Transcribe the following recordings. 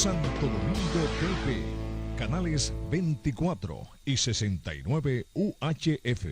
Santo Domingo TV, canales 24 y 69 UHF.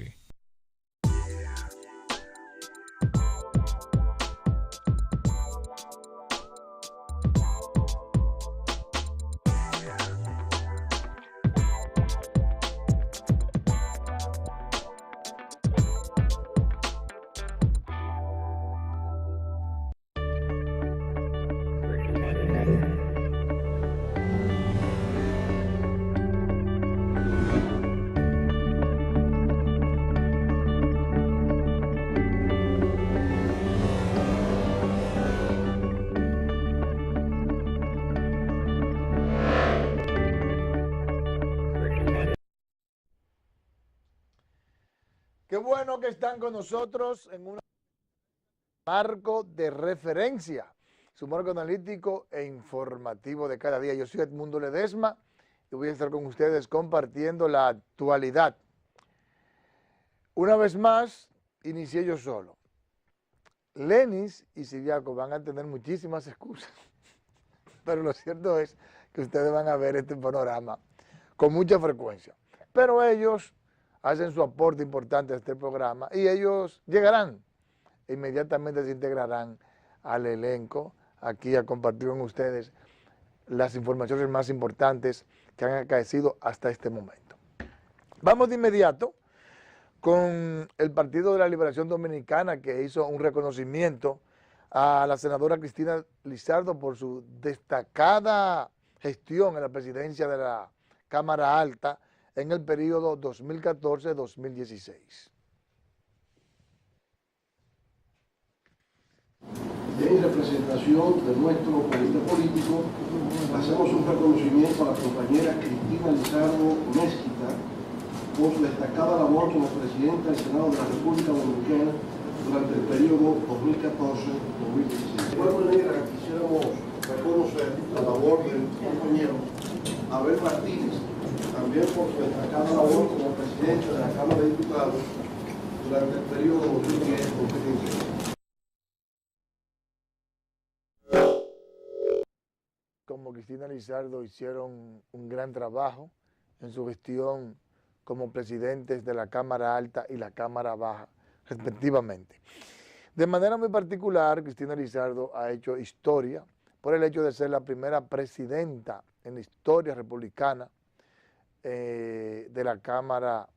Qué bueno que están con nosotros en un marco de referencia, su marco analítico e informativo de cada día. Yo soy Edmundo Ledesma y voy a estar con ustedes compartiendo la actualidad. Una vez más, inicié yo solo. Lenis y Siriaco van a tener muchísimas excusas, pero lo cierto es que ustedes van a ver este panorama con mucha frecuencia. Pero ellos hacen su aporte importante a este programa y ellos llegarán e inmediatamente se integrarán al elenco aquí a compartir con ustedes las informaciones más importantes que han acaecido hasta este momento. Vamos de inmediato con el Partido de la Liberación Dominicana, que hizo un reconocimiento a la senadora Cristina Lizardo por su destacada gestión en la presidencia de la Cámara Alta en el periodo 2014-2016. En representación de nuestro comité político, hacemos un reconocimiento a la compañera Cristina Lizardo Mezquita por su destacada labor como presidenta del Senado de la República Dominicana durante el periodo 2014-2016. De igual manera, quisiéramos reconocer la labor del compañero Abel Martínez, también por su destacada labor como presidente de la Cámara de Diputados durante el periodo 2010-2016. Como Cristina Lizardo hicieron un gran trabajo en su gestión como presidentes de la Cámara Alta y la Cámara Baja, respectivamente. De manera muy particular, Cristina Lizardo ha hecho historia por el hecho de ser la primera presidenta en la historia republicana de la Cámara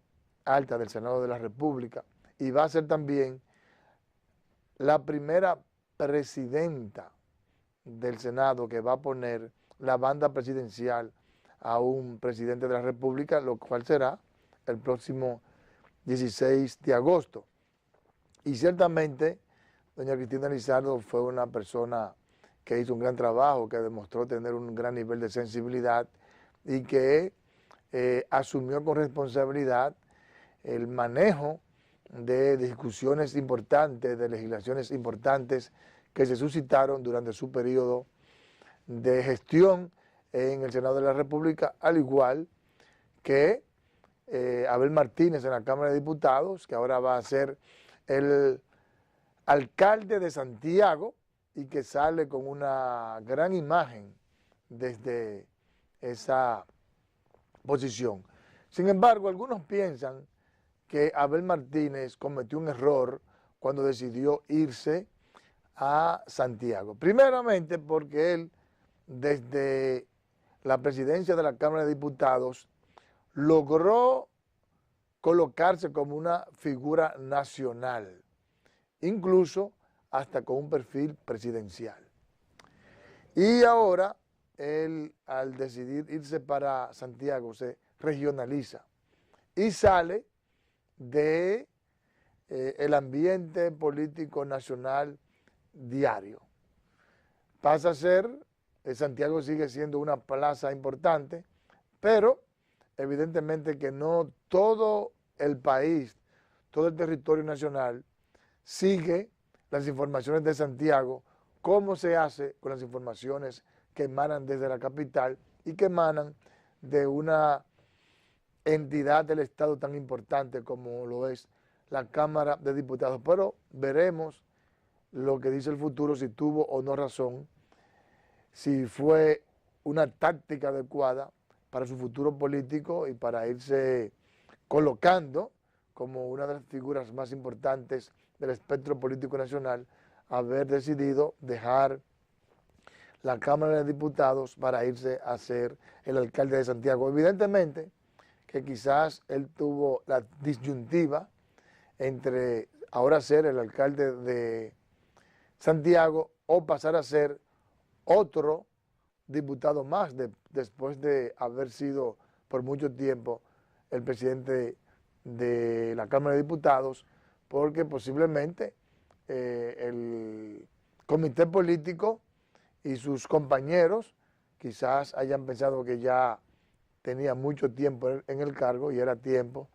Alta del Senado de la República, y va a ser también la primera presidenta del Senado que va a poner la banda presidencial a un presidente de la República, lo cual será el próximo 16 de agosto. Y ciertamente, doña Cristina Lizardo fue una persona que hizo un gran trabajo, que demostró tener un gran nivel de sensibilidad y que asumió con responsabilidad el manejo de discusiones importantes, de legislaciones importantes que se suscitaron durante su periodo de gestión en el Senado de la República, al igual que Abel Martínez en la Cámara de Diputados, que ahora va a ser el alcalde de Santiago y que sale con una gran imagen desde esa posición. Sin embargo, algunos piensan que Abel Martínez cometió un error cuando decidió irse a Santiago. Primeramente porque él, desde la presidencia de la Cámara de Diputados, logró colocarse como una figura nacional, incluso hasta con un perfil presidencial. Y ahora, él, al decidir irse para Santiago, se regionaliza y sale de el ambiente político nacional diario. Pasa a ser, Santiago sigue siendo una plaza importante, pero evidentemente que no todo el país, todo el territorio nacional sigue las informaciones de Santiago, como se hace con las informaciones que emanan desde la capital y que emanan de una entidad del Estado tan importante como lo es la Cámara de Diputados. Pero veremos lo que dice el futuro, si tuvo o no razón, si fue una táctica adecuada para su futuro político y para irse colocando como una de las figuras más importantes del espectro político nacional, haber decidido dejar la Cámara de Diputados para irse a ser el alcalde de Santiago. Evidentemente que quizás él tuvo la disyuntiva entre ahora ser el alcalde de Santiago o pasar a ser otro diputado más después de haber sido por mucho tiempo el presidente de la Cámara de Diputados, porque posiblemente el comité político y sus compañeros quizás hayan pensado que ya tenía mucho tiempo en el cargo y era tiempo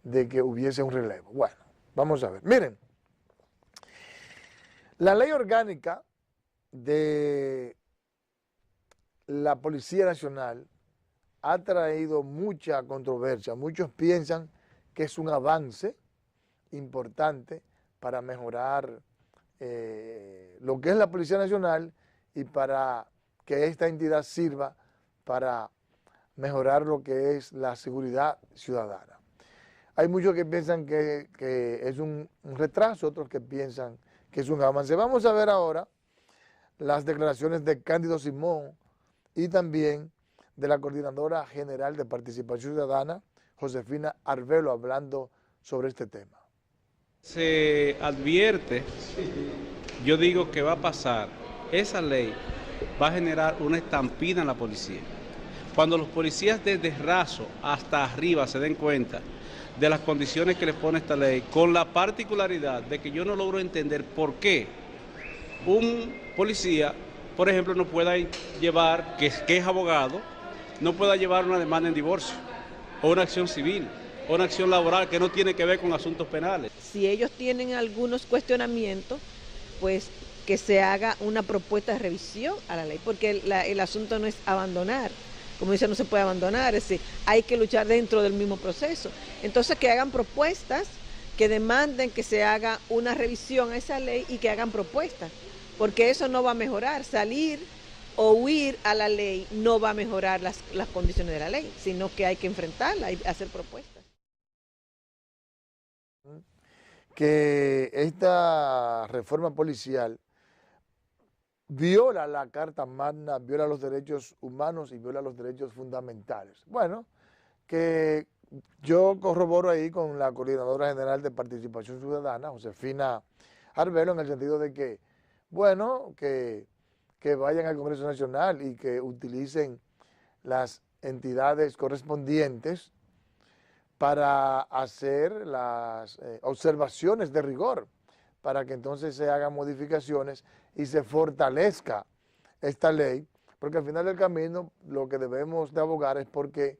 de que hubiese un relevo. Bueno, vamos a ver. Miren, la ley orgánica de la Policía Nacional ha traído mucha controversia. Muchos piensan que es un avance importante para mejorar lo que es la Policía Nacional y para que esta entidad sirva para mejorar lo que es la seguridad ciudadana. Hay muchos que piensan que es un retraso, otros que piensan que es un avance. Vamos a ver ahora las declaraciones de Cándido Simón y también de la Coordinadora General de Participación Ciudadana, Josefina Arbelo, hablando sobre este tema. Se advierte, yo digo que va a pasar, esa ley va a generar una estampida en la policía. Cuando los policías desde raso hasta arriba se den cuenta de las condiciones que les pone esta ley, con la particularidad de que yo no logro entender por qué un policía, por ejemplo, no pueda llevar, que es abogado, no pueda llevar una demanda en divorcio, o una acción civil, o una acción laboral que no tiene que ver con asuntos penales. Si ellos tienen algunos cuestionamientos, pues que se haga una propuesta de revisión a la ley, porque el asunto no es abandonar. Como dice, no se puede abandonar, es decir, hay que luchar dentro del mismo proceso. Entonces, que hagan propuestas, que demanden que se haga una revisión a esa ley y que hagan propuestas, porque eso no va a mejorar. Salir o huir a la ley no va a mejorar las condiciones de la ley, sino que hay que enfrentarla y hacer propuestas. Que esta reforma policial viola la Carta Magna, viola los derechos humanos y viola los derechos fundamentales. Bueno, que yo corroboro ahí con la Coordinadora General de Participación Ciudadana, Josefina Arbelo, en el sentido de que, bueno, que vayan al Congreso Nacional y que utilicen las entidades correspondientes para hacer las observaciones de rigor, para que entonces se hagan modificaciones y se fortalezca esta ley, porque al final del camino lo que debemos de abogar es porque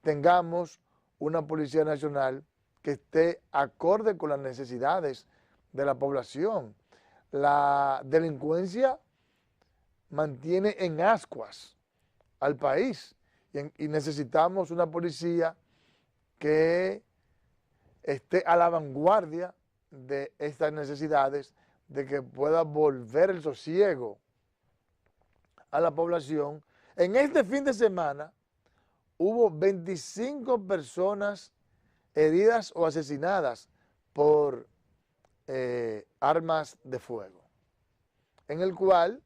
tengamos una Policía Nacional que esté acorde con las necesidades de la población. La delincuencia mantiene en ascuas al país y necesitamos una policía que esté a la vanguardia de estas necesidades, de que pueda volver el sosiego a la población. En este fin de semana hubo 25 personas heridas o asesinadas por armas de fuego, en el cual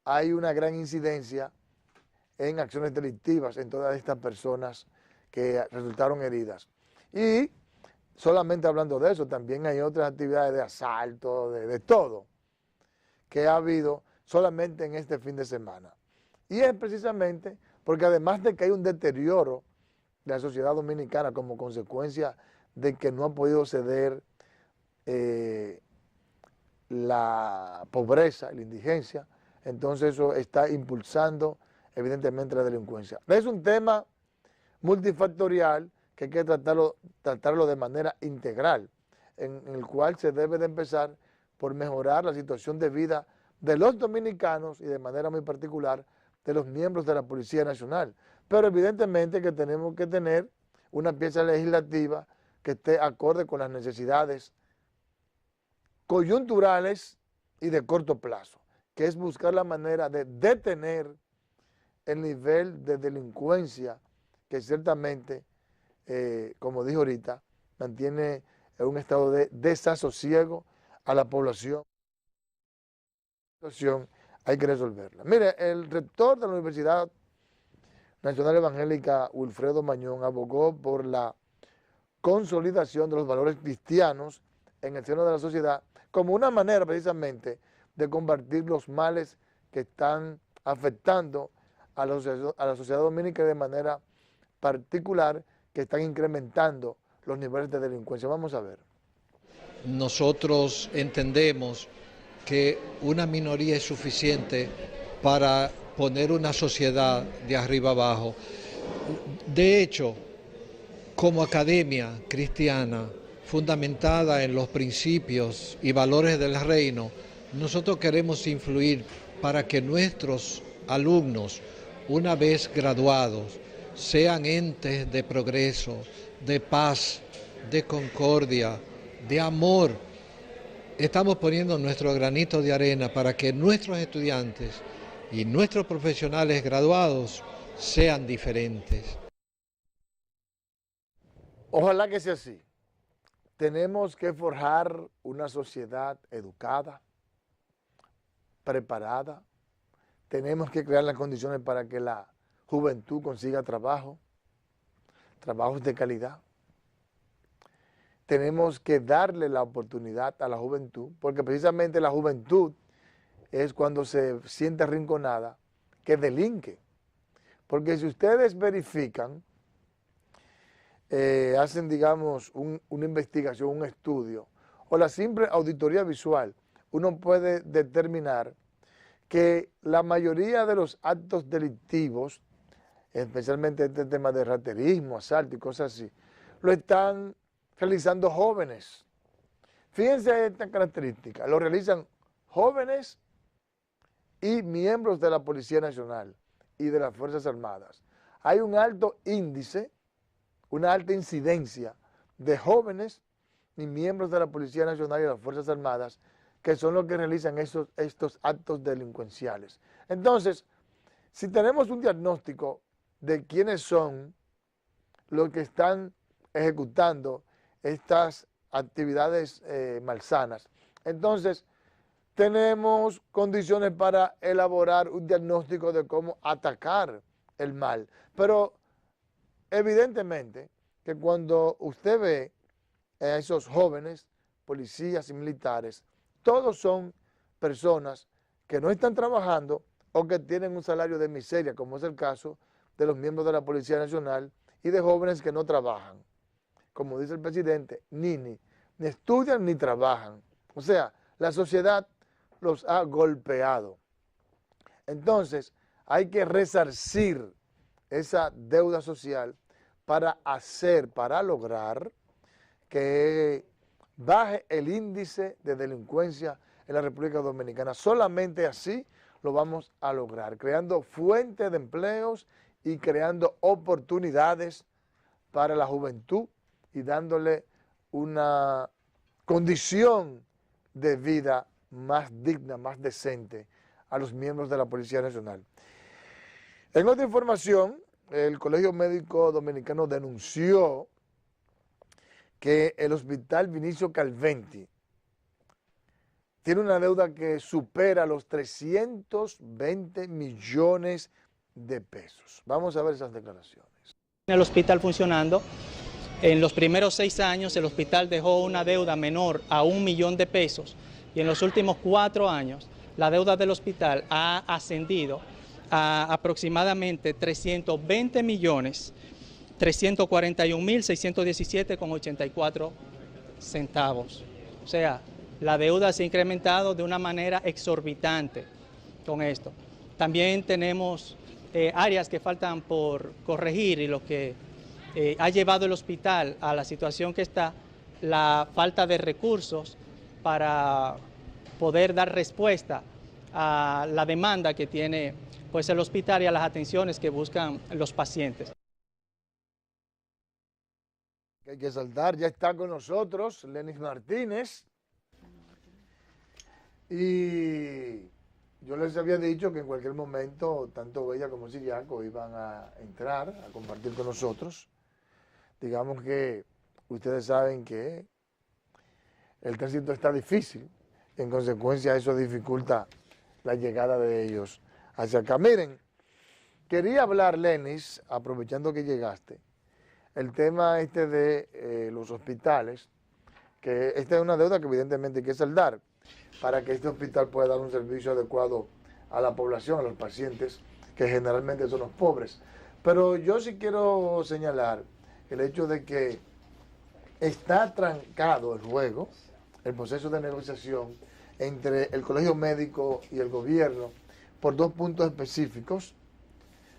hay una gran incidencia en acciones delictivas en todas estas personas que resultaron heridas. Y solamente hablando de eso, también hay otras actividades de asalto, de todo, que ha habido solamente en este fin de semana. Y es precisamente porque además de que hay un deterioro de la sociedad dominicana como consecuencia de que no ha podido ceder la pobreza, la indigencia, entonces eso está impulsando evidentemente la delincuencia. Es un tema multifactorial que hay que tratarlo de manera integral, en el cual se debe de empezar por mejorar la situación de vida de los dominicanos y de manera muy particular de los miembros de la Policía Nacional. Pero evidentemente que tenemos que tener una pieza legislativa que esté acorde con las necesidades coyunturales y de corto plazo, que es buscar la manera de detener el nivel de delincuencia que ciertamente, como dije ahorita, mantiene en un estado de desasosiego a la población. La situación hay que resolverla. Mire, el rector de la Universidad Nacional Evangélica, Wilfredo Mañón, abogó por la consolidación de los valores cristianos en el seno de la sociedad como una manera precisamente de combatir los males que están afectando a la sociedad dominicana de manera particular, que están incrementando los niveles de delincuencia. Vamos a ver. Nosotros entendemos que una minoría es suficiente para poner una sociedad de arriba abajo. De hecho, como academia cristiana fundamentada en los principios y valores del reino, nosotros queremos influir para que nuestros alumnos, una vez graduados, sean entes de progreso, de paz, de concordia, de amor. Estamos poniendo nuestro granito de arena para que nuestros estudiantes y nuestros profesionales graduados sean diferentes. Ojalá que sea así. Tenemos que forjar una sociedad educada, preparada. Tenemos que crear las condiciones para que la juventud consiga trabajo, trabajos de calidad. Tenemos que darle la oportunidad a la juventud, porque precisamente la juventud es cuando se siente arrinconada, que delinque. Porque si ustedes verifican, hacen, digamos, una investigación, un estudio, o la simple auditoría visual, uno puede determinar que la mayoría de los actos delictivos, especialmente este tema de raterismo, asalto y cosas así, lo están realizando jóvenes. Fíjense esta característica, lo realizan jóvenes y miembros de la Policía Nacional y de las Fuerzas Armadas. Hay un alto índice, una alta incidencia de jóvenes y miembros de la Policía Nacional y de las Fuerzas Armadas que son los que realizan estos actos delincuenciales. Entonces, si tenemos un diagnóstico de quiénes son los que están ejecutando estas actividades malsanas, entonces tenemos condiciones para elaborar un diagnóstico de cómo atacar el mal. Pero evidentemente que cuando usted ve a esos jóvenes, policías y militares, todos son personas que no están trabajando o que tienen un salario de miseria, como es el caso de los miembros de la Policía Nacional y de jóvenes que no trabajan. Como dice el presidente, ni estudian ni trabajan. O sea, la sociedad los ha golpeado. Entonces, hay que resarcir esa deuda social para lograr que baje el índice de delincuencia en la República Dominicana. Solamente así lo vamos a lograr, creando fuentes de empleos y creando oportunidades para la juventud y dándole una condición de vida más digna, más decente a los miembros de la Policía Nacional. En otra información, el Colegio Médico Dominicano denunció que el Hospital Vinicio Calventi tiene una deuda que supera los 320 millones de pesos. Vamos a ver esas declaraciones. El hospital funcionando, en los primeros 6 años el hospital dejó una deuda menor a 1 millón de pesos y en los últimos 4 años la deuda del hospital ha ascendido a aproximadamente 320 millones 341.617,84 centavos. O sea, la deuda se ha incrementado de una manera exorbitante con esto. También tenemos áreas que faltan por corregir y lo que ha llevado el hospital a la situación que está, la falta de recursos para poder dar respuesta a la demanda que tiene pues, el hospital y a las atenciones que buscan los pacientes. Hay que saltar, ya está con nosotros Lenis Martínez. Y yo les había dicho que en cualquier momento, tanto ella como Sillaco iban a entrar a compartir con nosotros. Digamos que ustedes saben que el tránsito está difícil, en consecuencia eso dificulta la llegada de ellos hacia acá. Miren, quería hablar, Lenis, aprovechando que llegaste, el tema de los hospitales, que esta es una deuda que evidentemente hay que saldar para que este hospital pueda dar un servicio adecuado a la población, a los pacientes, que generalmente son los pobres. Pero yo sí quiero señalar el hecho de que está trancado el juego, el proceso de negociación entre el colegio médico y el gobierno por dos puntos específicos,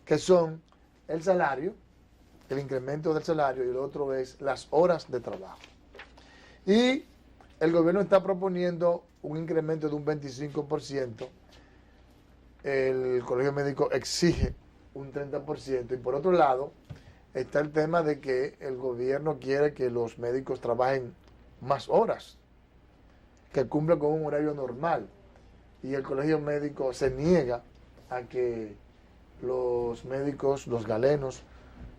que son el salario, el incremento del salario, y el otro es las horas de trabajo. Y el gobierno está proponiendo un incremento de un 25%, el colegio médico exige un 30%, y por otro lado está el tema de que el gobierno quiere que los médicos trabajen más horas, que cumplan con un horario normal, y el colegio médico se niega a que los médicos, los galenos,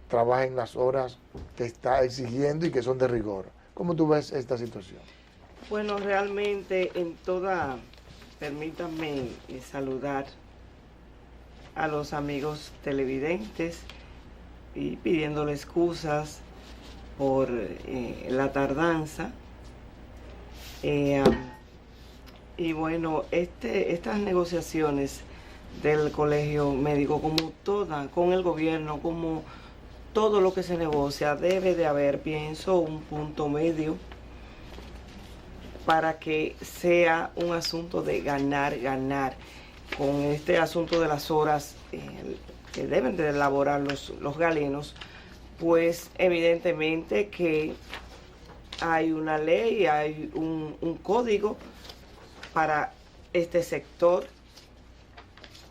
trabajen las horas que está exigiendo y que son de rigor. ¿Cómo tú ves esta situación? Bueno, realmente permítanme saludar a los amigos televidentes y pidiéndole excusas por la tardanza. Y bueno, estas negociaciones del colegio médico, como toda, con el gobierno, como todo lo que se negocia, debe de haber, pienso, un punto medio para que sea un asunto de ganar, ganar, con este asunto de las horas que deben de elaborar los galenos, pues evidentemente que hay una ley, hay un código para este sector,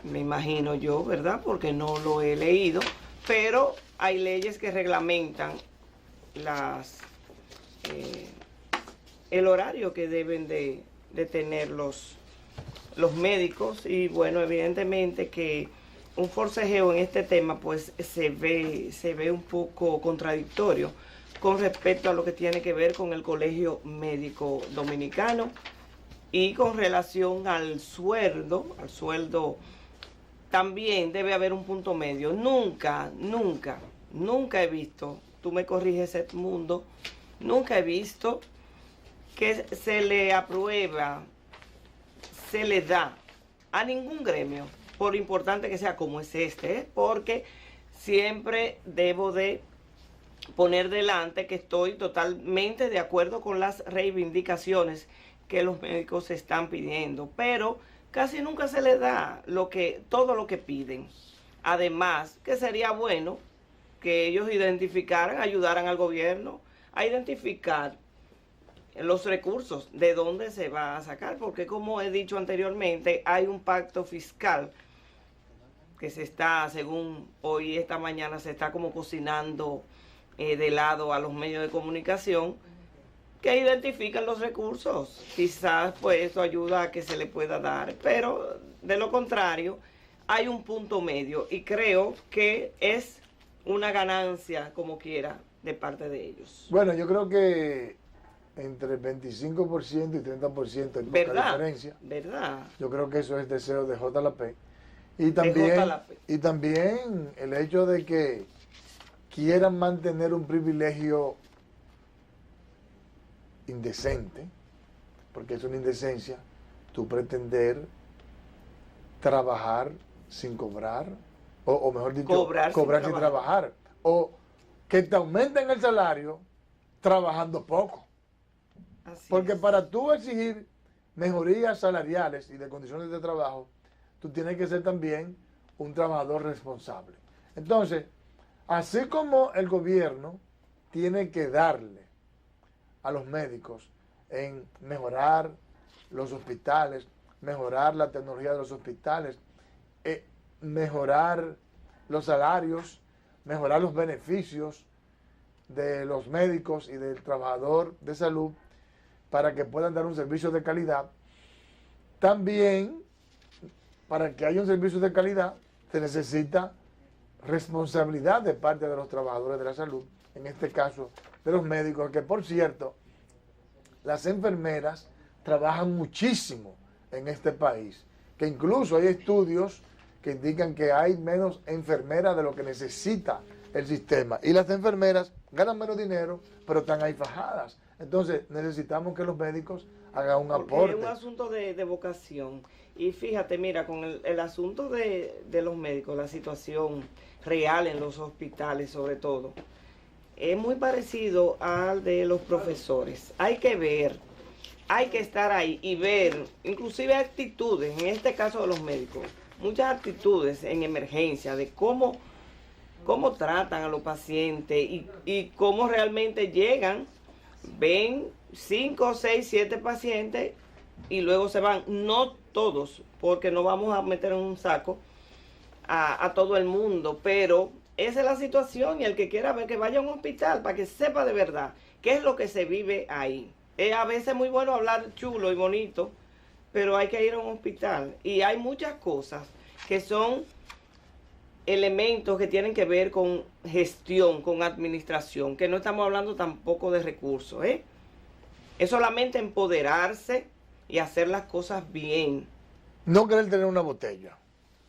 me imagino yo, ¿verdad? Porque no lo he leído, pero hay leyes que reglamentan el horario que deben de tener los médicos, y bueno, evidentemente que un forcejeo en este tema pues se ve un poco contradictorio con respecto a lo que tiene que ver con el Colegio Médico Dominicano y con relación al sueldo también debe haber un punto medio. Nunca he visto, tú me corriges, Edmundo, nunca he visto que se le aprueba, se le da a ningún gremio, por importante que sea como es porque siempre debo de poner delante que estoy totalmente de acuerdo con las reivindicaciones que los médicos están pidiendo, pero casi nunca se les da todo lo que piden. Además, que sería bueno que ellos ayudaran al gobierno a identificar los recursos, de dónde se va a sacar, porque como he dicho anteriormente, hay un pacto fiscal que según hoy, esta mañana, se está como cocinando de lado a los medios de comunicación, que identifican los recursos. Quizás pues eso ayuda a que se le pueda dar, pero de lo contrario hay un punto medio y creo que es una ganancia como quiera de parte de ellos. Bueno, yo creo que entre 25% y 30% hay poca diferencia. ¿Verdad? Yo creo que eso es deseo de JLP. Y también el hecho de que quieran mantener un privilegio indecente, porque es una indecencia tú pretender trabajar sin cobrar, o mejor dicho, cobrar sin trabajar, o que te aumenten el salario trabajando poco. Porque para tú exigir mejorías salariales y de condiciones de trabajo, tú tienes que ser también un trabajador responsable. Entonces, así como el gobierno tiene que darle a los médicos en mejorar los hospitales, mejorar la tecnología de los hospitales, mejorar los salarios, mejorar los beneficios de los médicos y del trabajador de salud para que puedan dar un servicio de calidad, también para que haya un servicio de calidad se necesita responsabilidad de parte de los trabajadores de la salud, en este caso de los médicos, que por cierto, las enfermeras trabajan muchísimo en este país, que incluso hay estudios que indican que hay menos enfermeras de lo que necesita el sistema, y las enfermeras ganan menos dinero, pero están ahí fajadas. Entonces necesitamos que los médicos hagan un aporte. Es un asunto de vocación. Y fíjate, mira, con el asunto de los médicos, la situación real en los hospitales sobre todo, es muy parecido al de los profesores. Hay que ver, hay que estar ahí y ver, inclusive actitudes, en este caso de los médicos, muchas actitudes en emergencia de cómo tratan a los pacientes y cómo realmente llegan, ven 5, 6, 7 pacientes y luego se van. No todos, porque no vamos a meter en un saco a todo el mundo, pero esa es la situación, y el que quiera ver que vaya a un hospital para que sepa de verdad qué es lo que se vive ahí. Es a veces muy bueno hablar chulo y bonito, pero hay que ir a un hospital, y hay muchas cosas que son elementos que tienen que ver con gestión, con administración, que no estamos hablando tampoco de recursos, ¿eh? Es solamente empoderarse y hacer las cosas bien. No querer tener una botella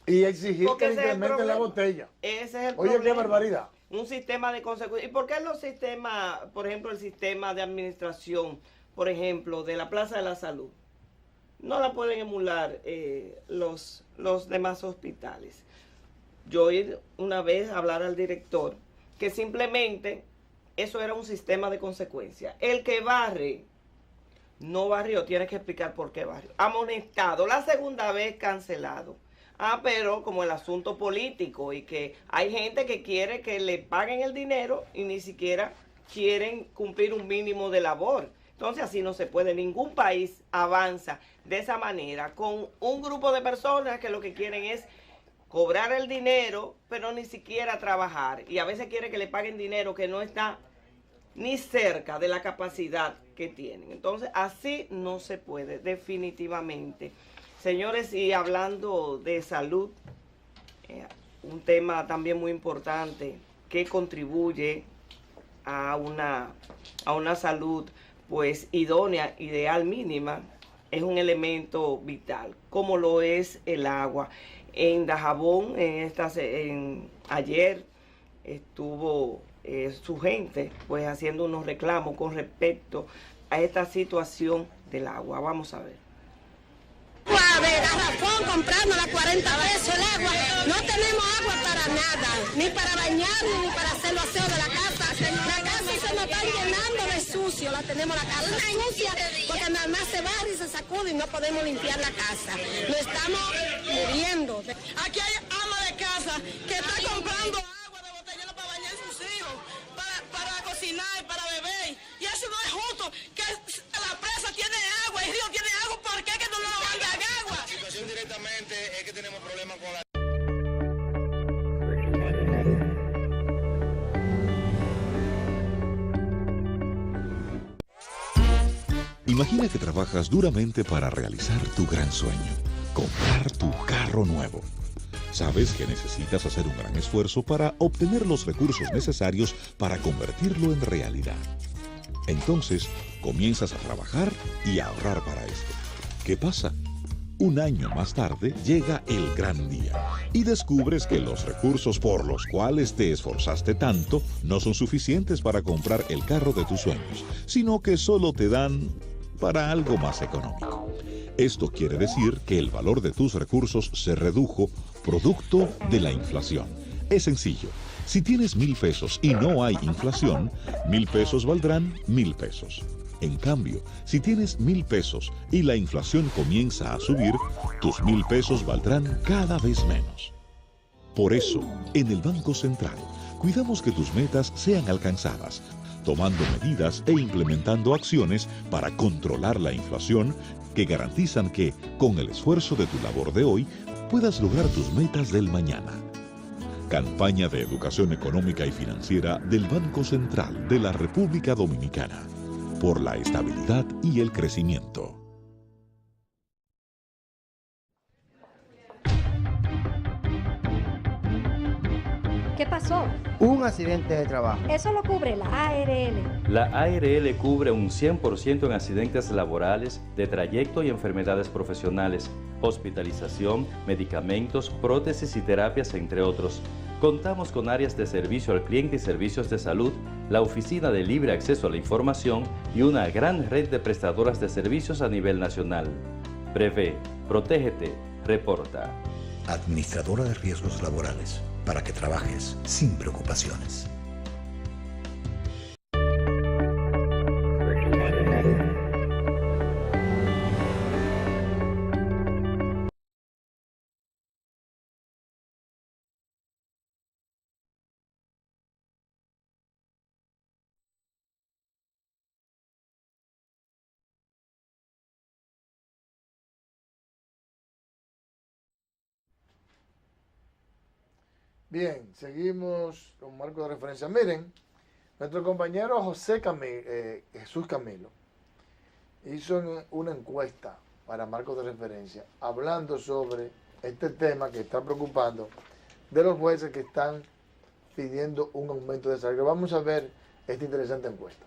y exigir que incrementen la botella. Ese es el Oye, problema. qué barbaridad. Un sistema de consecuencias. ¿Y por qué los sistemas, por ejemplo, el sistema de administración, por ejemplo, de la Plaza de la Salud, no la pueden emular los demás hospitales? Yo oí una vez hablar al director que simplemente eso era un sistema de consecuencias. El que barre no barrió, tiene que explicar por qué barrió. Amonestado, la segunda vez cancelado. Pero como el asunto político, y que hay gente que quiere que le paguen el dinero y ni siquiera quieren cumplir un mínimo de labor. Entonces así no se puede. Ningún país avanza de esa manera, con un grupo de personas que lo que quieren es cobrar el dinero, pero ni siquiera trabajar. Y a veces quiere que le paguen dinero que no está ni cerca de la capacidad que tienen. Entonces así no se puede, definitivamente. Señores, y hablando de salud, un tema también muy importante que contribuye a una salud pues idónea, ideal, mínima, es un elemento vital, como lo es el agua. En Dajabón, ayer estuvo su gente pues haciendo unos reclamos con respecto a esta situación del agua. Vamos a ver. De garrafón comprando a 40 pesos el agua. No tenemos agua para nada, ni para bañarnos, ni para hacer los aseos de la casa. La casa se nos está llenando de sucio, la tenemos la casa sucia porque nada más se barre y se sacude y no podemos limpiar la casa. Nos estamos muriendo. Aquí hay ama de casa que está comprando agua de botellero para bañar a sus hijos, para cocinar, para beber. Y eso no es justo, que la presa tiene agua, el río tiene agua, ¿por qué que no nos mandan agua? La situación directamente es que tenemos problemas con la... Imagina que trabajas duramente para realizar tu gran sueño, comprar tu carro nuevo. Sabes que necesitas hacer un gran esfuerzo para obtener los recursos necesarios para convertirlo en realidad. Entonces, comienzas a trabajar y a ahorrar para esto. ¿Qué pasa? Un año más tarde llega el gran día y descubres que los recursos por los cuales te esforzaste tanto no son suficientes para comprar el carro de tus sueños, sino que solo te dan para algo más económico. Esto quiere decir que el valor de tus recursos se redujo producto de la inflación. Es sencillo. Si tienes 1,000 pesos y no hay inflación, 1,000 pesos valdrán 1,000 pesos. En cambio, si tienes 1,000 pesos y la inflación comienza a subir, tus 1,000 pesos valdrán cada vez menos. Por eso, en el Banco Central, cuidamos que tus metas sean alcanzadas, tomando medidas e implementando acciones para controlar la inflación que garantizan que, con el esfuerzo de tu labor de hoy, puedas lograr tus metas del mañana. Campaña de Educación Económica y Financiera del Banco Central de la República Dominicana. Por la estabilidad y el crecimiento. ¿Qué pasó? Un accidente de trabajo. Eso lo cubre la ARL. La ARL cubre un 100% en accidentes laborales, de trayecto y enfermedades profesionales, hospitalización, medicamentos, prótesis y terapias, entre otros. Contamos con áreas de servicio al cliente y servicios de salud, la oficina de libre acceso a la información y una gran red de prestadoras de servicios a nivel nacional. Prevé, protégete, reporta. Administradora de riesgos laborales, para que trabajes sin preocupaciones. Bien, seguimos con marco de referencia. Miren, nuestro compañero Jesús Camilo hizo una encuesta para marcos de referencia hablando sobre este tema que está preocupando de los jueces que están pidiendo un aumento de salario. Vamos a ver esta interesante encuesta.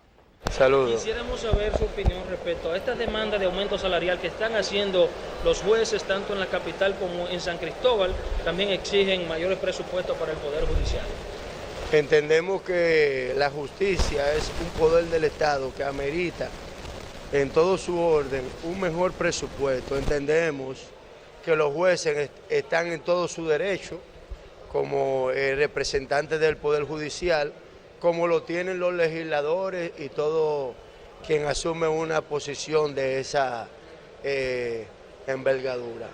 Saludos. Quisiéramos saber su opinión respecto a esta demanda de aumento salarial que están haciendo los jueces tanto en la capital como en San Cristóbal. También exigen mayores presupuestos para el Poder Judicial. Entendemos que la justicia es un poder del Estado que amerita en todo su orden un mejor presupuesto. Entendemos que los jueces están en todo su derecho como representantes del Poder Judicial, como lo tienen los legisladores y todo quien asume una posición de esa envergadura.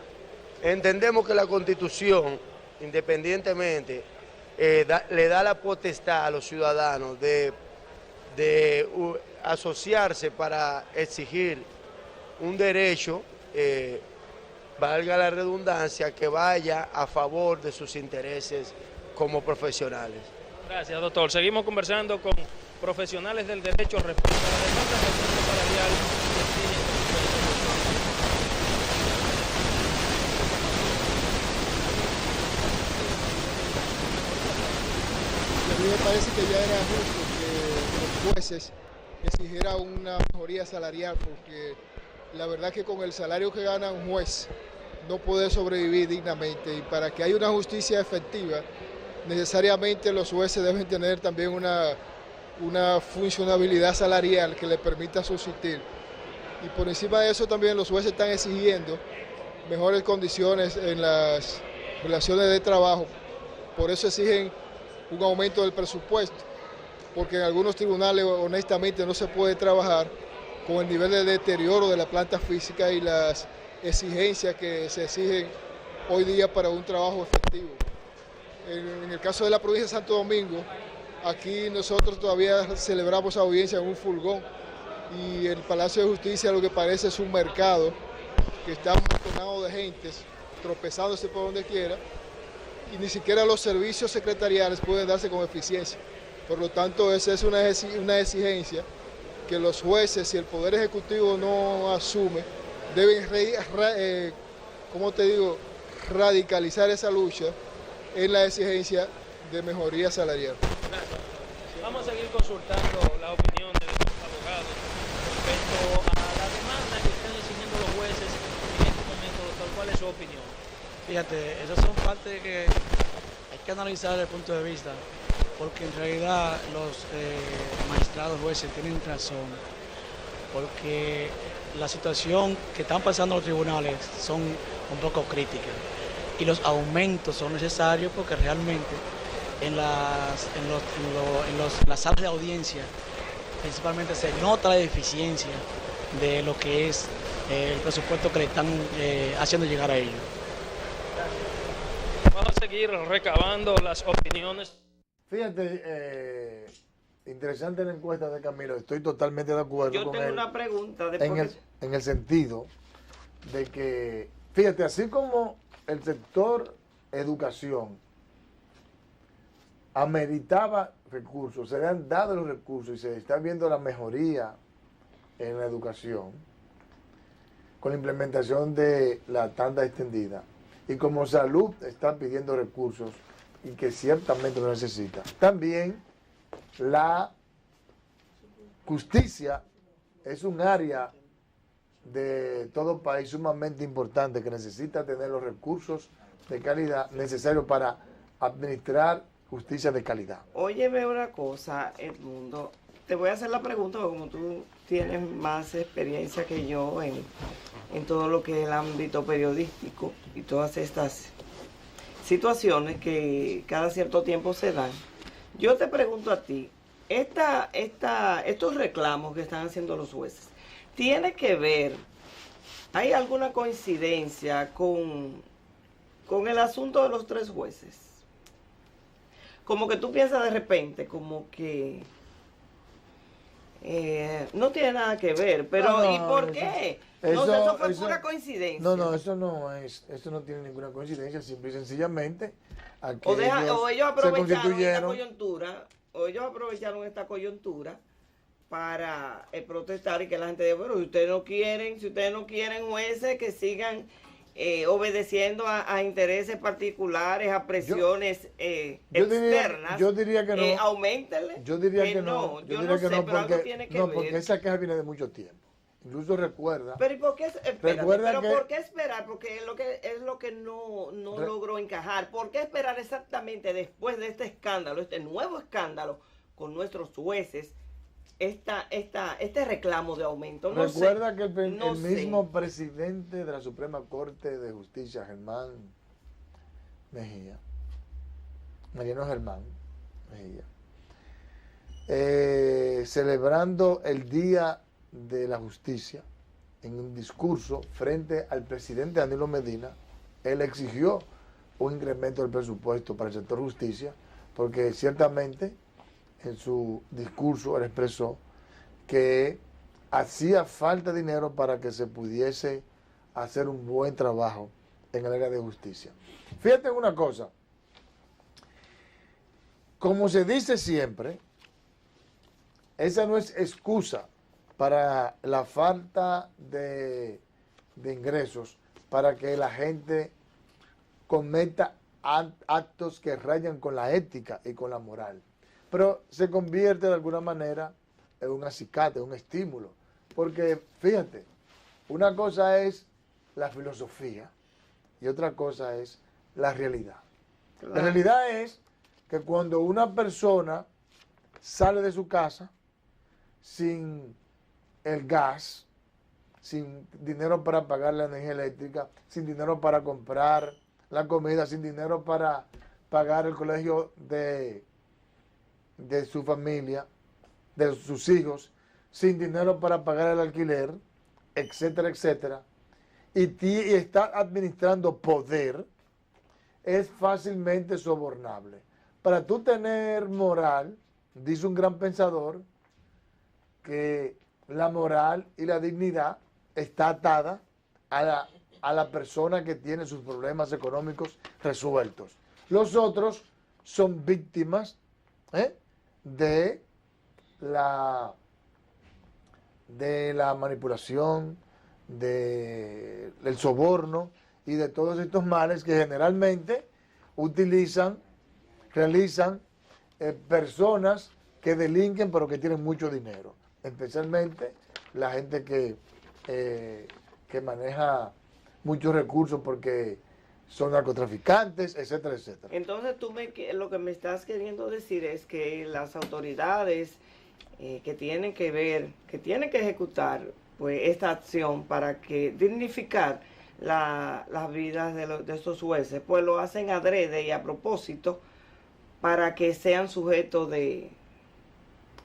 Entendemos que la Constitución, independientemente, le da la potestad a los ciudadanos de asociarse para exigir un derecho, valga la redundancia, que vaya a favor de sus intereses como profesionales. Gracias, doctor. Seguimos conversando con profesionales del derecho respecto a la demanda de aumento salarial que exigen. A mí me parece que ya era justo que los jueces exigieran una mejoría salarial, porque la verdad que con el salario que gana un juez no puede sobrevivir dignamente, y para que haya una justicia efectiva necesariamente los jueces deben tener también una funcionabilidad salarial que les permita subsistir. Y por encima de eso también los jueces están exigiendo mejores condiciones en las relaciones de trabajo. Por eso exigen un aumento del presupuesto, porque en algunos tribunales honestamente no se puede trabajar con el nivel de deterioro de la planta física y las exigencias que se exigen hoy día para un trabajo efectivo. En el caso de la provincia de Santo Domingo, aquí nosotros todavía celebramos audiencia en un furgón, y el Palacio de Justicia lo que parece es un mercado que está amontonado de gentes, tropezándose por donde quiera, y ni siquiera los servicios secretariales pueden darse con eficiencia. Por lo tanto, esa es una exigencia que los jueces, si el Poder Ejecutivo no asume, deben, radicalizar esa lucha en la exigencia de mejoría salarial. Gracias. Vamos a seguir consultando la opinión de los abogados respecto a la demanda que están exigiendo los jueces en este momento, doctor. ¿Cuál es su opinión? Fíjate, esas son partes que hay que analizar desde el punto de vista, porque en realidad los magistrados jueces tienen razón, porque la situación que están pasando los tribunales son un poco críticas. Y los aumentos son necesarios porque realmente en las salas de audiencia principalmente se nota la deficiencia de lo que es el presupuesto que le están haciendo llegar a ellos. Vamos a seguir recabando las opiniones. Fíjate, interesante la encuesta de Camilo, estoy totalmente de acuerdo con él. Yo tengo una pregunta. En el sentido de que, fíjate, así como el sector educación ameritaba recursos, se le han dado los recursos y se está viendo la mejoría en la educación con la implementación de la tanda extendida. Y como salud está pidiendo recursos y que ciertamente lo necesita. También la justicia es un área de todo país sumamente importante que necesita tener los recursos de calidad necesarios para administrar justicia de calidad. Óyeme una cosa, Edmundo, te voy a hacer la pregunta porque como tú tienes más experiencia que yo en todo lo que es el ámbito periodístico y todas estas situaciones que cada cierto tiempo se dan. Yo te pregunto a ti, estos reclamos que están haciendo los jueces, ¿tiene que ver, hay alguna coincidencia con el asunto de los 3 jueces? Como que tú piensas de repente, como que no tiene nada que ver, pero no, ¿y por qué? Eso fue pura coincidencia. No, eso no tiene ninguna coincidencia, simple y sencillamente. O ellos aprovecharon esta coyuntura para protestar y que la gente diga, bueno, si ustedes no quieren jueces que sigan obedeciendo a intereses particulares, a presiones externas, yo diría que no. Auméntenle. Yo diría que no. Yo no sé, pero algo tiene que ver. Porque esa queja viene de mucho tiempo. Incluso recuerda. Pero ¿y por qué? ¿Por qué esperar? Porque es lo que no logró encajar. ¿Por qué esperar exactamente después de este escándalo, este nuevo escándalo con nuestros jueces, este reclamo de aumento? Recuerda que el mismo presidente de la Suprema Corte de Justicia, Germán Mejía, Mariano Germán Mejía, celebrando el Día de la Justicia, en un discurso frente al presidente Danilo Medina, él exigió un incremento del presupuesto para el sector justicia, porque ciertamente en su discurso él expresó que hacía falta dinero para que se pudiese hacer un buen trabajo en el área de justicia. Fíjate en una cosa, como se dice siempre, esa no es excusa para la falta de ingresos, para que la gente cometa actos que rayan con la ética y con la moral. Pero se convierte de alguna manera en un acicate, un estímulo. Porque, fíjate, una cosa es la filosofía y otra cosa es la realidad. Claro. La realidad es que cuando una persona sale de su casa sin el gas, sin dinero para pagar la energía eléctrica, sin dinero para comprar la comida, sin dinero para pagar el colegio de su familia, de sus hijos, sin dinero para pagar el alquiler, etcétera, etcétera, y está administrando poder, es fácilmente sobornable. Para tú tener moral, dice un gran pensador, que la moral y la dignidad está atada a la persona que tiene sus problemas económicos resueltos. Los otros son víctimas de la manipulación, del soborno y de todos estos males que generalmente realizan personas que delinquen pero que tienen mucho dinero. Especialmente la gente que maneja muchos recursos porque son narcotraficantes, etcétera, etcétera. Entonces lo que me estás queriendo decir es que las autoridades que tienen que ejecutar pues esta acción para que dignificar las vidas de estos jueces, pues lo hacen adrede y a propósito para que sean sujetos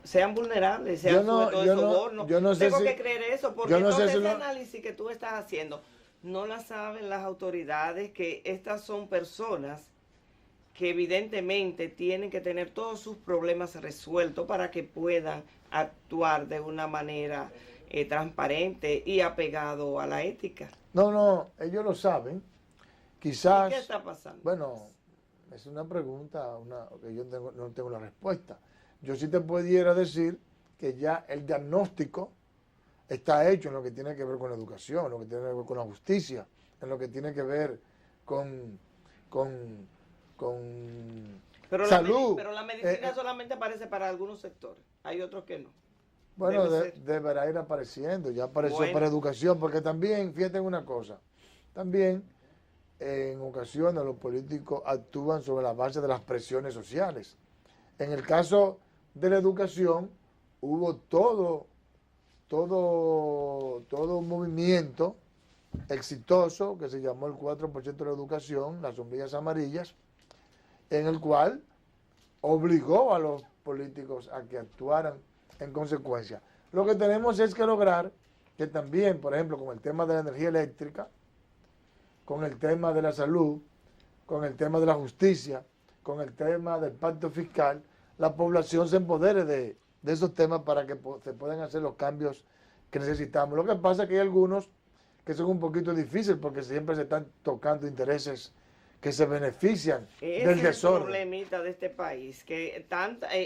sean vulnerables, sean sujetos de soborno. Tengo que creer eso, porque ese análisis que tú estás haciendo, no la saben las autoridades, que estas son personas que evidentemente tienen que tener todos sus problemas resueltos para que puedan actuar de una manera transparente y apegado a la ética. No, ellos lo saben. Quizás. ¿Y qué está pasando? Bueno, es una pregunta que yo no tengo la respuesta. Yo sí te pudiera decir que ya el diagnóstico está hecho en lo que tiene que ver con la educación, en lo que tiene que ver con la justicia, en lo que tiene que ver con salud. Pero la medicina solamente aparece para algunos sectores, hay otros que no. Bueno, deberá ir apareciendo, ya apareció para educación, porque también, fíjate en una cosa, también en ocasiones los políticos actúan sobre la base de las presiones sociales. En el caso de la educación, hubo todo un movimiento exitoso que se llamó el 4% de la educación, las sombrillas amarillas, en el cual obligó a los políticos a que actuaran en consecuencia. Lo que tenemos es que lograr que también, por ejemplo, con el tema de la energía eléctrica, con el tema de la salud, con el tema de la justicia, con el tema del pacto fiscal, la población se empodere de esos temas para que se puedan hacer los cambios que necesitamos. Lo que pasa es que hay algunos que son un poquito difíciles porque siempre se están tocando intereses que se benefician del desorden. Es el problemita de este país, que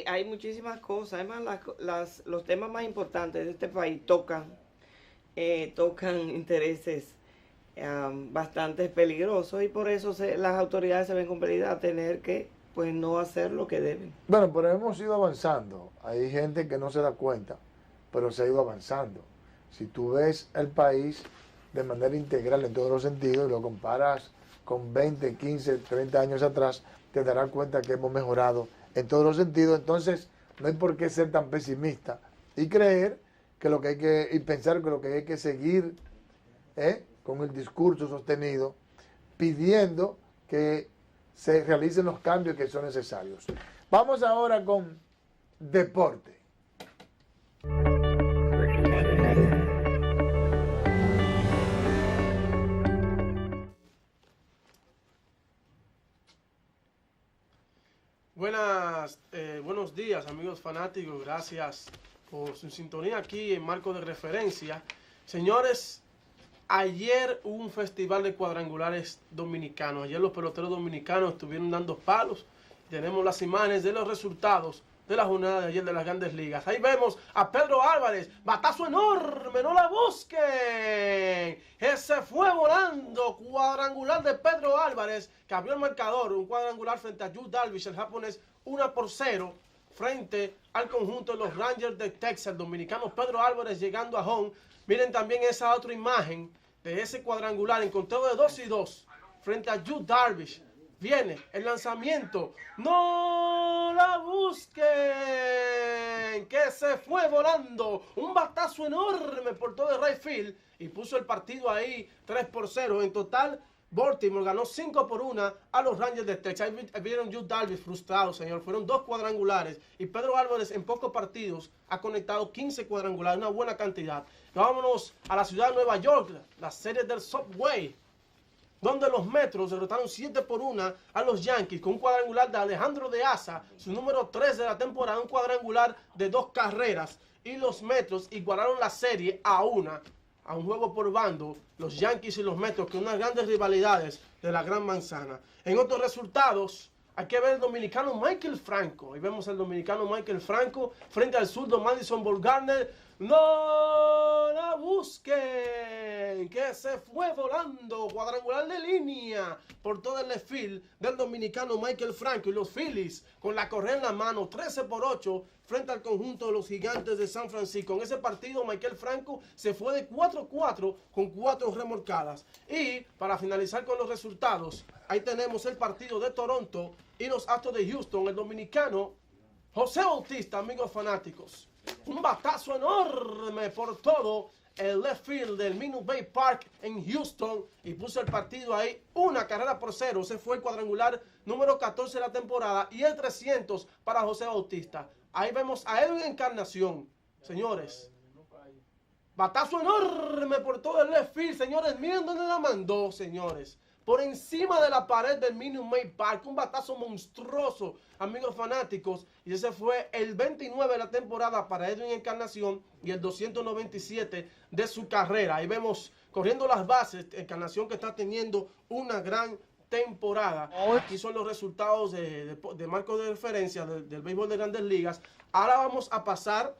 hay muchísimas cosas. Además, los temas más importantes de este país tocan intereses bastante peligrosos, y por eso las autoridades se ven compelidas a tener que no hacer lo que deben. Bueno, pero hemos ido avanzando. Hay gente que no se da cuenta, pero se ha ido avanzando. Si tú ves el país de manera integral en todos los sentidos y lo comparas con 20, 15, 30 años atrás, te darás cuenta que hemos mejorado en todos los sentidos. Entonces, no hay por qué ser tan pesimista y creer que y pensar que lo que hay que seguir con el discurso sostenido, pidiendo que se realicen los cambios que son necesarios. Vamos ahora con deporte. Buenos días, amigos fanáticos. Gracias por su sintonía aquí en Marco de Referencia. Señores, ayer hubo un festival de cuadrangulares dominicanos. Ayer los peloteros dominicanos estuvieron dando palos. Tenemos las imágenes de los resultados de la jornada de ayer de las Grandes Ligas. Ahí vemos a Pedro Álvarez, batazo enorme, no la busquen. Ese fue volando, cuadrangular de Pedro Álvarez, que abrió el marcador, un cuadrangular frente a Yu Darvish, el japonés, 1-0, frente al conjunto de los Rangers de Texas. El dominicano Pedro Álvarez llegando a home. Miren también esa otra imagen de ese cuadrangular en conteo de 2-2, frente a Yu Darvish. Viene el lanzamiento. ¡No la busquen! Que se fue volando. Un batazo enorme por todo el right field. Y puso el partido ahí 3-0. En total, Baltimore ganó 5-1 a los Rangers de Texas. Ahí vieron Yu Darvish frustrado, señor. Fueron 2 cuadrangulares. Y Pedro Álvarez en pocos partidos ha conectado 15 cuadrangulares. Una buena cantidad. Vámonos a la ciudad de Nueva York. La serie del Subway, donde los Metros derrotaron 7-1 a los Yankees con un cuadrangular de Alejandro De Asa, su número 3 de la temporada, un cuadrangular de 2 carreras. Y los Metros igualaron la serie a un juego por bando, los Yankees y los Metros, que unas grandes rivalidades de la Gran Manzana. En otros resultados, hay que ver el dominicano Michael Franco. Ahí vemos al dominicano Michael Franco frente al zurdo Madison Bumgarner. ¡No la busquen! Que se fue volando. Cuadrangular de línea por todo el left field del dominicano Michael Franco. Y los Phillies con la correa en la mano, 13-8 frente al conjunto de los Gigantes de San Francisco. En ese partido, Michael Franco se fue de 4-4 con 4 remolcadas. Y para finalizar con los resultados, ahí tenemos el partido de Toronto y los Astros de Houston. El dominicano José Bautista, amigos fanáticos, un batazo enorme por todo el left field del Minute Bay Park en Houston y puso el partido ahí 1-0. Ese fue el cuadrangular número 14 de la temporada y el 300 para José Bautista. Ahí vemos a Edwin Encarnación, señores. Batazo enorme por todo el left field, señores. Miren dónde la mandó, señores. Por encima de la pared del Minute Maid Park. Un batazo monstruoso, amigos fanáticos. Y ese fue el 29 de la temporada para Edwin Encarnación y el 297 de su carrera. Ahí vemos corriendo las bases, Encarnación, que está teniendo una gran temporada. Aquí son los resultados de marco de referencia del béisbol de Grandes Ligas. Ahora vamos a pasar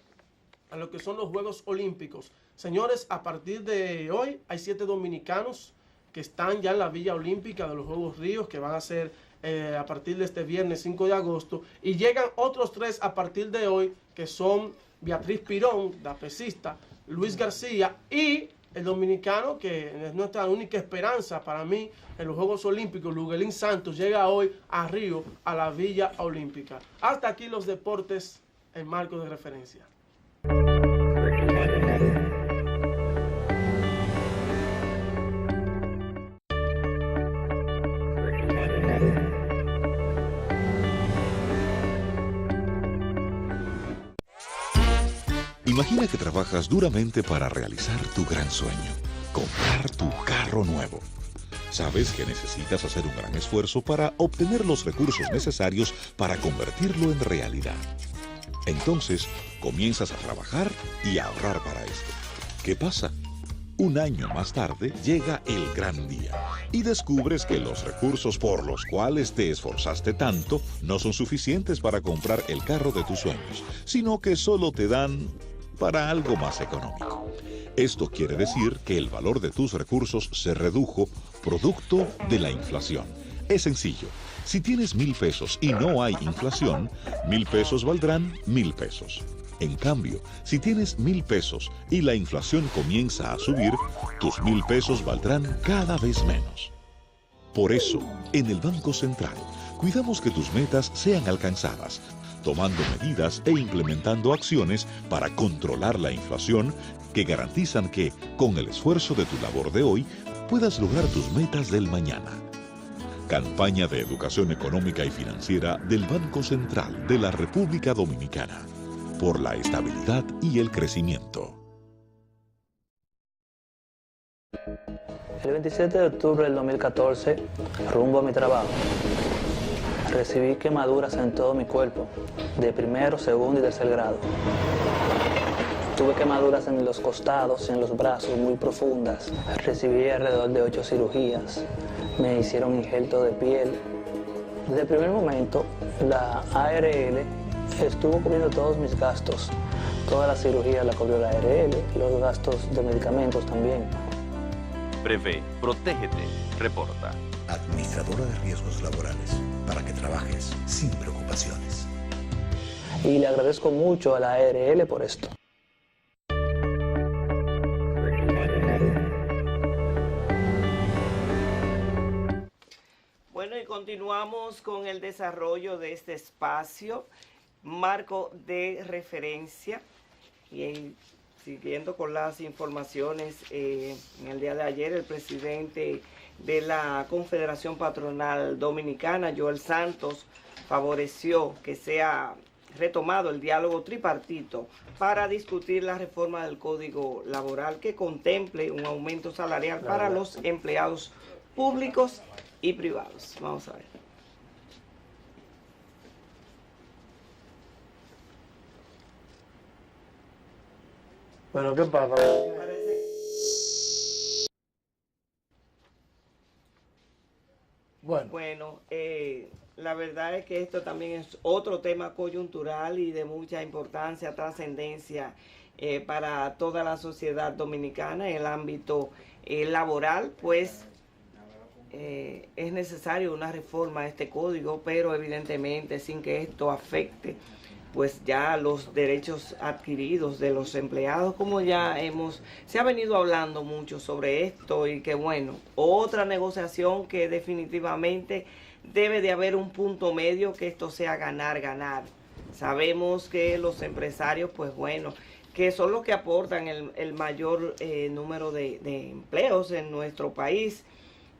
a lo que son los Juegos Olímpicos. Señores, a partir de hoy hay 7 dominicanos que están ya en la Villa Olímpica de los Juegos Ríos, que van a ser a partir de este viernes 5 de agosto, y llegan otros 3 a partir de hoy, que son Beatriz Pirón, la pesista, Luis García y el dominicano, que es nuestra única esperanza para mí en los Juegos Olímpicos, Luguelín Santos, llega hoy a Río, a la Villa Olímpica. Hasta aquí los deportes en marco de referencia. Imagina que trabajas duramente para realizar tu gran sueño, comprar tu carro nuevo. Sabes que necesitas hacer un gran esfuerzo para obtener los recursos necesarios para convertirlo en realidad. Entonces, comienzas a trabajar y a ahorrar para esto. ¿Qué pasa? Un año más tarde llega el gran día y descubres que los recursos por los cuales te esforzaste tanto no son suficientes para comprar el carro de tus sueños, sino que solo te dan para algo más económico. Esto quiere decir que el valor de tus recursos se redujo producto de la inflación. Es sencillo. Si tienes 1,000 pesos y no hay inflación, 1,000 pesos valdrán 1,000 pesos. En cambio, si tienes 1,000 pesos y la inflación comienza a subir, tus 1,000 pesos valdrán cada vez menos. Por eso, en el Banco Central, cuidamos que tus metas sean alcanzadas, tomando medidas e implementando acciones para controlar la inflación que garantizan que, con el esfuerzo de tu labor de hoy, puedas lograr tus metas del mañana. Campaña de Educación Económica y Financiera del Banco Central de la República Dominicana. Por la estabilidad y el crecimiento. El 27 de octubre del 2014, rumbo a mi trabajo, recibí quemaduras en todo mi cuerpo, de primero, segundo y tercer grado. Tuve quemaduras en los costados y en los brazos muy profundas. Recibí alrededor de 8 cirugías. Me hicieron injerto de piel. Desde el primer momento, la ARL estuvo cubriendo todos mis gastos. Toda la cirugía la cubrió la ARL, los gastos de medicamentos también. Prevé, protégete, reporta. Administradora de Riesgos Laborales, para que trabajes sin preocupaciones. Y le agradezco mucho a la ARL por esto. Bueno, y continuamos con el desarrollo de este espacio, marco de referencia, y siguiendo con las informaciones, en el día de ayer el presidente de la Confederación Patronal Dominicana, Joel Santos, favoreció que sea retomado el diálogo tripartito para discutir la reforma del Código Laboral que contemple un aumento salarial para los empleados públicos y privados. Vamos a ver. Bueno, ¿qué pasa? Bueno, la verdad es que esto también es otro tema coyuntural y de mucha importancia, trascendencia para toda la sociedad dominicana en el ámbito laboral, pues es necesario una reforma a este código, pero evidentemente sin que esto afecte pues ya los derechos adquiridos de los empleados, como ya se ha venido hablando mucho sobre esto, y que bueno, otra negociación que definitivamente debe de haber un punto medio, que esto sea ganar. Sabemos que los empresarios, pues bueno, que son los que aportan el mayor número de empleos en nuestro país.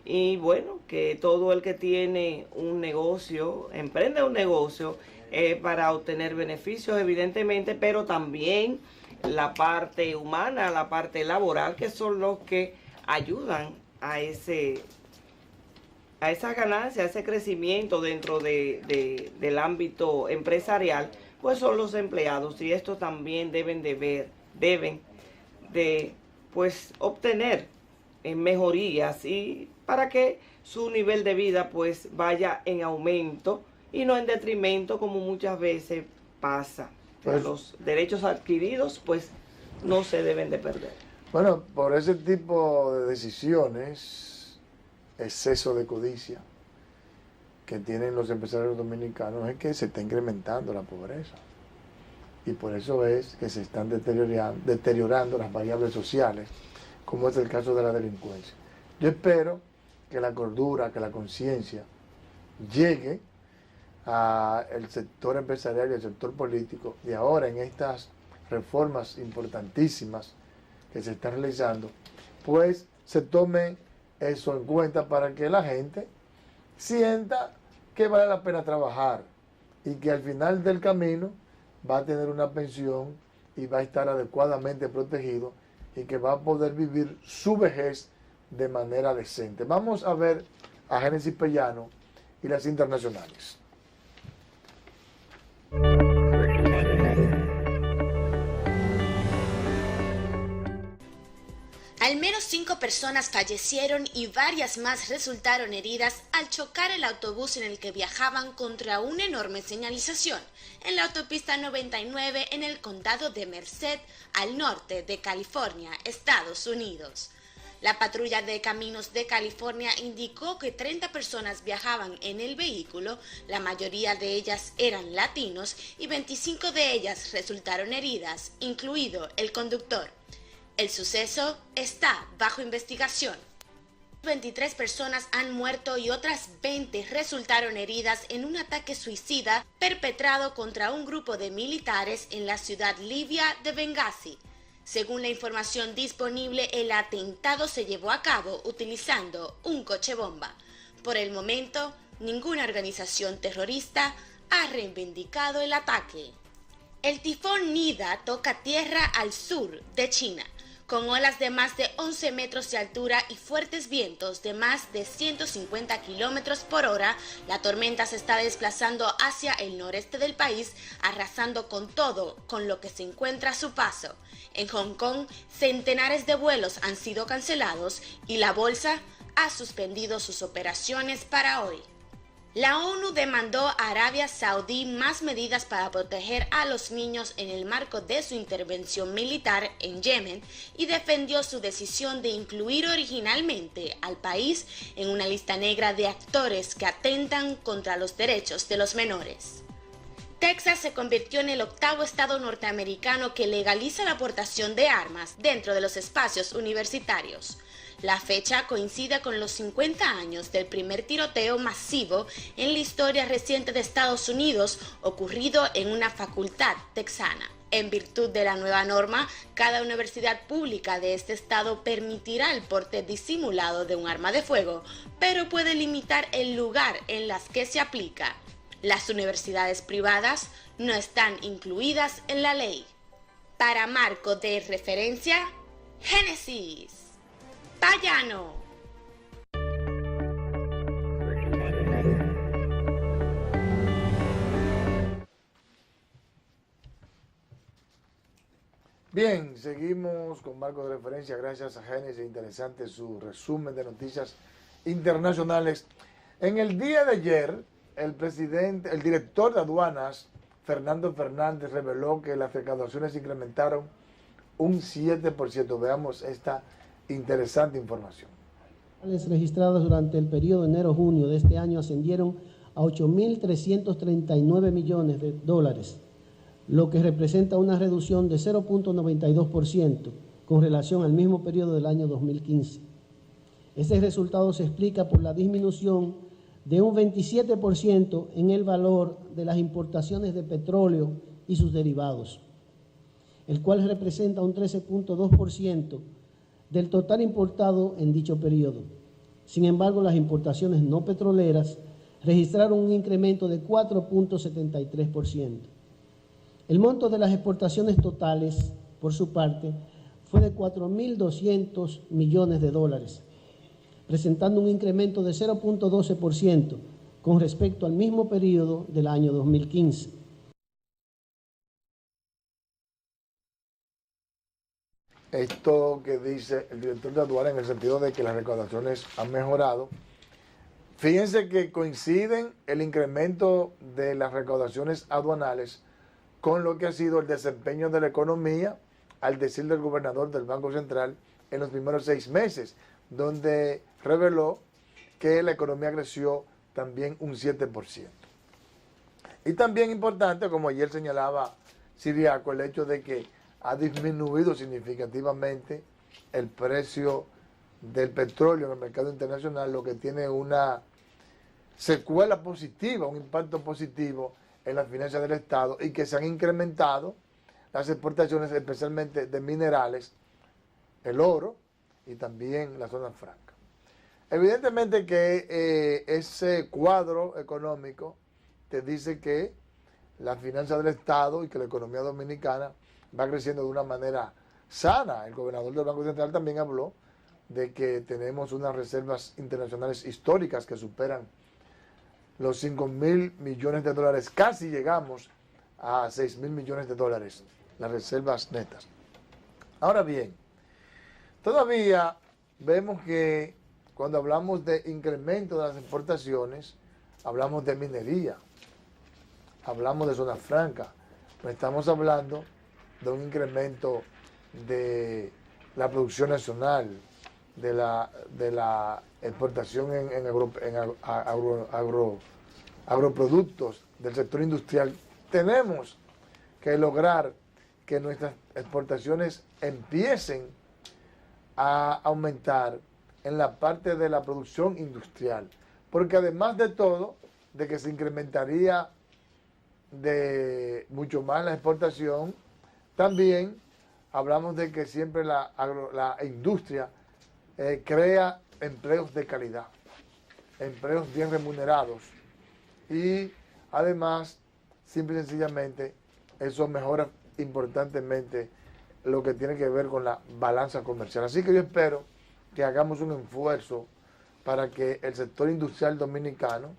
Y bueno, que todo el que tiene un negocio, emprende un negocio, para obtener beneficios, evidentemente, pero también la parte humana, la parte laboral, que son los que ayudan a esa ganancia, a ese crecimiento dentro del ámbito empresarial, pues son los empleados, y esto también deben de pues obtener mejorías, y para que su nivel de vida pues vaya en aumento y no en detrimento, como muchas veces pasa. Pues, los derechos adquiridos pues no se deben de perder. Bueno, por ese tipo de decisiones, exceso de codicia, que tienen los empresarios dominicanos es que se está incrementando la pobreza. Y por eso es que se están deteriorando las variables sociales, como es el caso de la delincuencia. Yo espero que la cordura, que la conciencia llegue al sector empresarial y al sector político, y ahora en estas reformas importantísimas que se están realizando, pues se tome eso en cuenta para que la gente sienta que vale la pena trabajar y que al final del camino va a tener una pensión y va a estar adecuadamente protegido y que va a poder vivir su vejez de manera decente. Vamos a ver a Génesis Pellano y las internacionales. Al menos 5 personas fallecieron y varias más resultaron heridas al chocar el autobús en el que viajaban contra una enorme señalización en la autopista 99 en el condado de Merced, al norte de California, Estados Unidos. La patrulla de Caminos de California indicó que 30 personas viajaban en el vehículo, la mayoría de ellas eran latinos y 25 de ellas resultaron heridas, incluido el conductor. El suceso está bajo investigación. 23 personas han muerto y otras 20 resultaron heridas en un ataque suicida perpetrado contra un grupo de militares en la ciudad libia de Benghazi. Según la información disponible, el atentado se llevó a cabo utilizando un coche bomba. Por el momento, ninguna organización terrorista ha reivindicado el ataque. El tifón Nida toca tierra al sur de China. Con olas de más de 11 metros de altura y fuertes vientos de más de 150 kilómetros por hora, la tormenta se está desplazando hacia el noreste del país, arrasando con todo con lo que se encuentra a su paso. En Hong Kong, centenares de vuelos han sido cancelados y la bolsa ha suspendido sus operaciones para hoy. La ONU demandó a Arabia Saudí más medidas para proteger a los niños en el marco de su intervención militar en Yemen y defendió su decisión de incluir originalmente al país en una lista negra de actores que atentan contra los derechos de los menores. Texas se convirtió en el 8º estado norteamericano que legaliza la aportación de armas dentro de los espacios universitarios. La fecha coincide con los 50 años del primer tiroteo masivo en la historia reciente de Estados Unidos ocurrido en una facultad texana. En virtud de la nueva norma, cada universidad pública de este estado permitirá el porte disimulado de un arma de fuego, pero puede limitar el lugar en las que se aplica. Las universidades privadas no están incluidas en la ley. Para marco de referencia, Génesis Pellano. Bien, seguimos con marco de referencia. Gracias a Génesis, interesante su resumen de noticias internacionales. En el día de ayer, el director de aduanas, Fernando Fernández, reveló que las recaudaciones incrementaron un 7%. Veamos esta interesante información. Las registradas durante el periodo enero-junio de este año ascendieron a 8.339 millones de dólares, lo que representa una reducción de 0.92% con relación al mismo periodo del año 2015. Este resultado se explica por la disminución de un 27% en el valor de las importaciones de petróleo y sus derivados, el cual representa un 13.2% del total importado en dicho periodo. Sin embargo, las importaciones no petroleras registraron un incremento de 4.73%. El monto de las exportaciones totales, por su parte, fue de 4.200 millones de dólares, presentando un incremento de 0.12% con respecto al mismo periodo del año 2015. Esto que dice el director de aduana en el sentido de que las recaudaciones han mejorado. Fíjense que coinciden el incremento de las recaudaciones aduanales con lo que ha sido el desempeño de la economía, al decir del gobernador del Banco Central, en los primeros 6 meses, donde reveló que la economía creció también un 7%. Y también importante, como ayer señalaba Siriaco, el hecho de que ha disminuido significativamente el precio del petróleo en el mercado internacional, lo que tiene una secuela positiva, un impacto positivo en las finanzas del Estado, y que se han incrementado las exportaciones, especialmente de minerales, el oro y también la zona franca. Evidentemente que ese cuadro económico te dice que la finanza del Estado y que la economía dominicana va creciendo de una manera sana. El gobernador del Banco Central también habló de que tenemos unas reservas internacionales históricas que superan los 5.000 millones de dólares. Casi llegamos a 6.000 millones de dólares, las reservas netas. Ahora bien, todavía vemos que cuando hablamos de incremento de las exportaciones, hablamos de minería, hablamos de zona franca, no estamos hablando de un incremento de la producción nacional, de la exportación en agroproductos, del sector industrial. Tenemos que lograr que nuestras exportaciones empiecen a aumentar en la parte de la producción industrial, porque además de todo, de que se incrementaría de mucho más la exportación, también hablamos de que siempre la industria crea empleos de calidad, empleos bien remunerados, y además, simple y sencillamente, eso mejora importantemente lo que tiene que ver con la balanza comercial. Así que yo espero que hagamos un esfuerzo para que el sector industrial dominicano,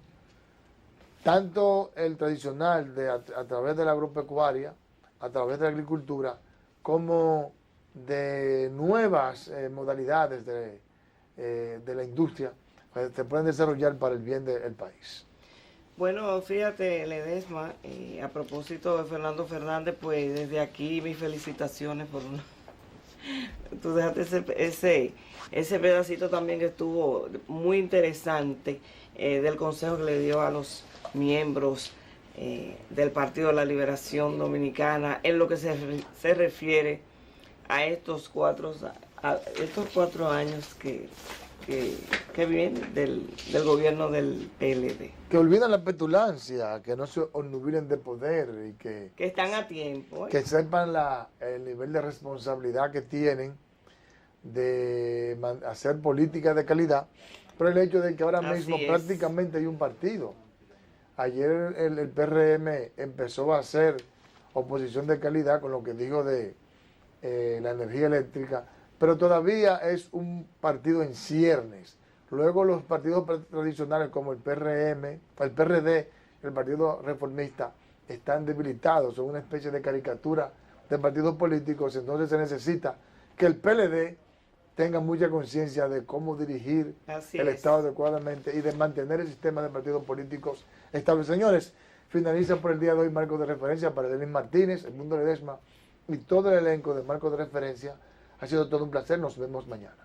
tanto el tradicional a través de la agropecuaria, a través de la agricultura, como de nuevas modalidades de la industria, pues, se pueden desarrollar para el bien del país. Bueno, fíjate, Ledesma, a propósito de Fernando Fernández, pues desde aquí mis felicitaciones por una... Tú dejaste ese pedacito también que estuvo muy interesante del consejo que le dio a los miembros del Partido de la Liberación Dominicana en lo que se refiere a estos 4 años que vienen del gobierno del PLD. Que olviden la petulancia, que no se obnubilen de poder y que están a tiempo. Que sepan el nivel de responsabilidad que tienen de hacer política de calidad, pero el hecho de que ahora mismo prácticamente hay un partido. Ayer el PRM empezó a hacer oposición de calidad con lo que dijo de la energía eléctrica, pero todavía es un partido en ciernes. Luego los partidos tradicionales como el PRM, el PRD, el Partido Reformista, están debilitados, son una especie de caricatura de partidos políticos. Entonces se necesita que el PLD tenga mucha conciencia de cómo dirigir el Estado adecuadamente y de mantener el sistema de partidos políticos estable. Señores, finaliza por el día de hoy Marco de Referencia para Denis Martínez, el Mundo Ledesma y todo el elenco de Marco de Referencia. Ha sido todo un placer, nos vemos mañana.